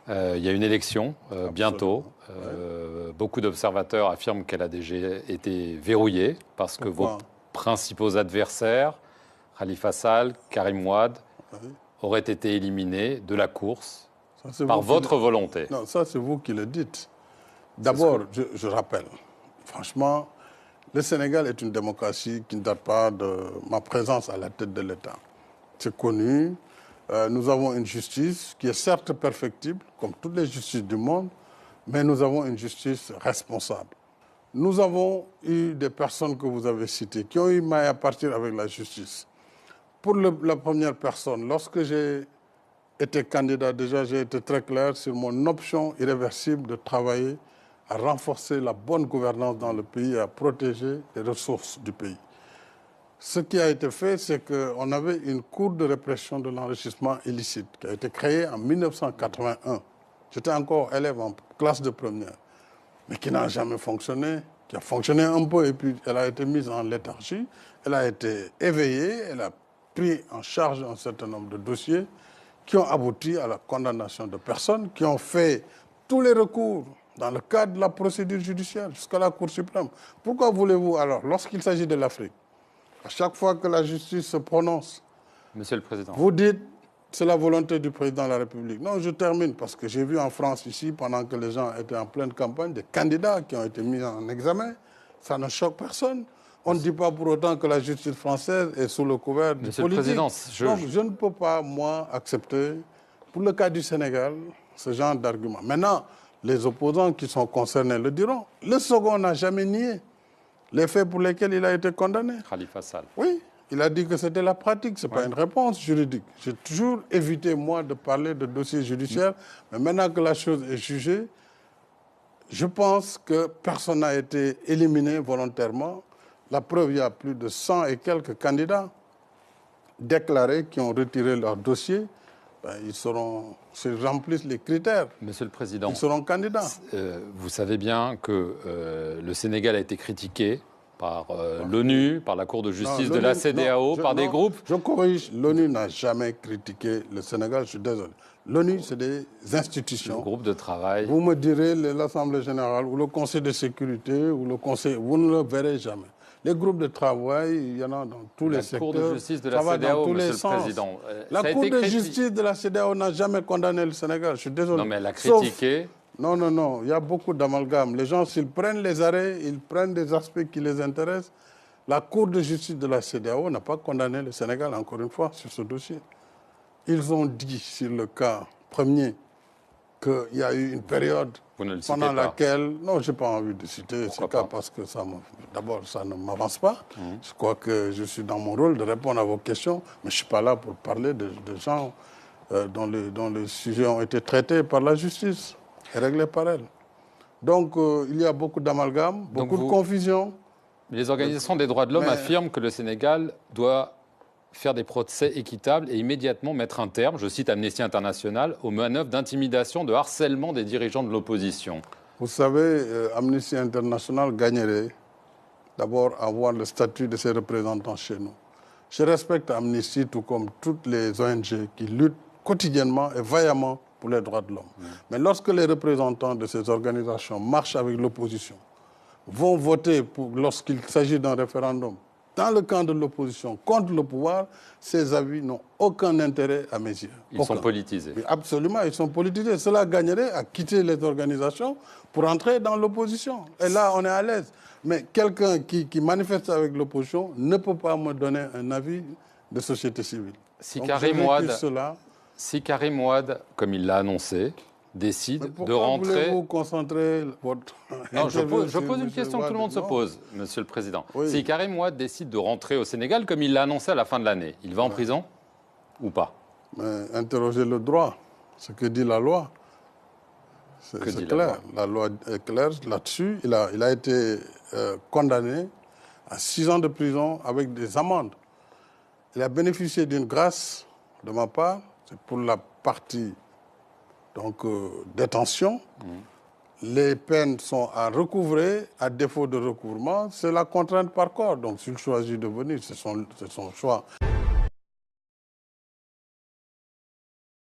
Il y a une élection bientôt. Beaucoup d'observateurs affirment qu'elle a déjà été verrouillée parce que vos principaux adversaires, Khalifa Sall, Karim Wade, auraient été éliminés de la course par votre volonté. Non, ça c'est vous qui le dites. D'abord, je rappelle, franchement, le Sénégal est une démocratie qui ne date pas de ma présence à la tête de l'État. C'est connu. Nous avons une justice qui est certes perfectible, comme toutes les justices du monde, mais nous avons une justice responsable. Nous avons eu des personnes que vous avez citées qui ont eu maille à partir avec la justice. Pour la première personne, lorsque j'ai été candidat, déjà j'ai été très clair sur mon option irréversible de travailler à renforcer la bonne gouvernance dans le pays et à protéger les ressources du pays. Ce qui a été fait, c'est qu'on avait une cour de répression de l'enrichissement illicite qui a été créée en 1981. J'étais encore élève en classe de première, mais qui n'a jamais fonctionné, qui a fonctionné un peu et puis elle a été mise en léthargie. Elle a été éveillée, elle a pris en charge un certain nombre de dossiers qui ont abouti à la condamnation de personnes qui ont fait tous les recours dans le cadre de la procédure judiciaire jusqu'à la Cour suprême. Pourquoi voulez-vous alors, lorsqu'il s'agit de l'Afrique, à chaque fois que la justice se prononce, Monsieur le Président, vous dites c'est la volonté du Président de la République. Non, je termine parce que j'ai vu en France ici, pendant que les gens étaient en pleine campagne, des candidats qui ont été mis en examen. Ça ne choque personne. On ne dit pas pour autant que la justice française est sous le couvert du politique. Monsieur le Président, Donc je ne peux pas, moi, accepter, pour le cas du Sénégal, ce genre d'argument. Maintenant, les opposants qui sont concernés le diront. Le second n'a jamais nié les faits pour lesquels il a été condamné. Khalifa Sall. Oui, il a dit que c'était la pratique, ce n'est pas une réponse juridique. J'ai toujours évité, moi, de parler de dossiers judiciaires, mais maintenant que la chose est jugée, je pense que personne n'a été éliminé volontairement. La preuve, il y a plus de 100 et quelques candidats déclarés qui ont retiré leur dossier. S'ils remplissent les critères, Monsieur le Président, ils seront candidats. Vous savez bien que le Sénégal a été critiqué par l'ONU, par la Cour de justice de la CEDEAO, par des groupes. Je corrige, l'ONU n'a jamais critiqué le Sénégal, je suis désolé. L'ONU, c'est des institutions. Le groupe de travail. Vous me direz l'Assemblée générale ou le Conseil de sécurité ou le Conseil, vous ne le verrez jamais. Les groupes de travail, il y en a dans tous les secteurs. La Cour de justice de la CEDEAO, Monsieur le Président. La Cour de justice de la CEDEAO n'a jamais condamné le Sénégal, je suis désolé. Non, mais elle a critiqué. Non, non, non, il y a beaucoup d'amalgames. Les gens, s'ils prennent les arrêts, ils prennent des aspects qui les intéressent. La Cour de justice de la CEDEAO n'a pas condamné le Sénégal, encore une fois, sur ce dossier. Ils ont dit, sur le cas premier, qu'il y a eu une période pendant laquelle... Non, je n'ai pas envie de citer ce cas parce que d'abord, ça ne m'avance pas. Je crois que je suis dans mon rôle de répondre à vos questions, mais je ne suis pas là pour parler de gens dont les sujets ont été traités par la justice et réglés par elle. Donc, il y a beaucoup d'amalgames, beaucoup de confusion. Les organisations des droits de l'homme affirment que le Sénégal doit faire des procès équitables et immédiatement mettre un terme, je cite Amnesty International, aux manœuvres d'intimidation, de harcèlement des dirigeants de l'opposition. Vous savez, Amnesty International gagnerait d'abord à avoir le statut de ses représentants chez nous. Je respecte Amnesty tout comme toutes les ONG qui luttent quotidiennement et vaillamment pour les droits de l'homme. Mais lorsque les représentants de ces organisations marchent avec l'opposition, vont voter lorsqu'il s'agit d'un référendum, dans le camp de l'opposition, contre le pouvoir, ces avis n'ont aucun intérêt à mes yeux. Ils sont politisés. Oui, absolument, ils sont politisés. Cela gagnerait à quitter les organisations pour entrer dans l'opposition. Et là, on est à l'aise. Mais quelqu'un qui manifeste avec l'opposition ne peut pas me donner un avis de société civile. Si Karim Wade, comme il l'a annoncé, décide de rentrer... Pourquoi voulez-vous concentrer votre... Non, je pose une question que tout le monde se pose, Monsieur le Président. Oui. Si Karim Wade décide de rentrer au Sénégal, comme il l'a annoncé à la fin de l'année, il va en prison ou pas? Mais interrogez le droit, ce que dit la loi. C'est clair, la loi est claire là-dessus. Il a été condamné à 6 ans de prison avec des amendes. Il a bénéficié d'une grâce de ma part, c'est pour la partie... Donc, détention, les peines sont à recouvrer, à défaut de recouvrement, c'est la contrainte par corps. Donc, s'il choisit de venir, c'est son choix.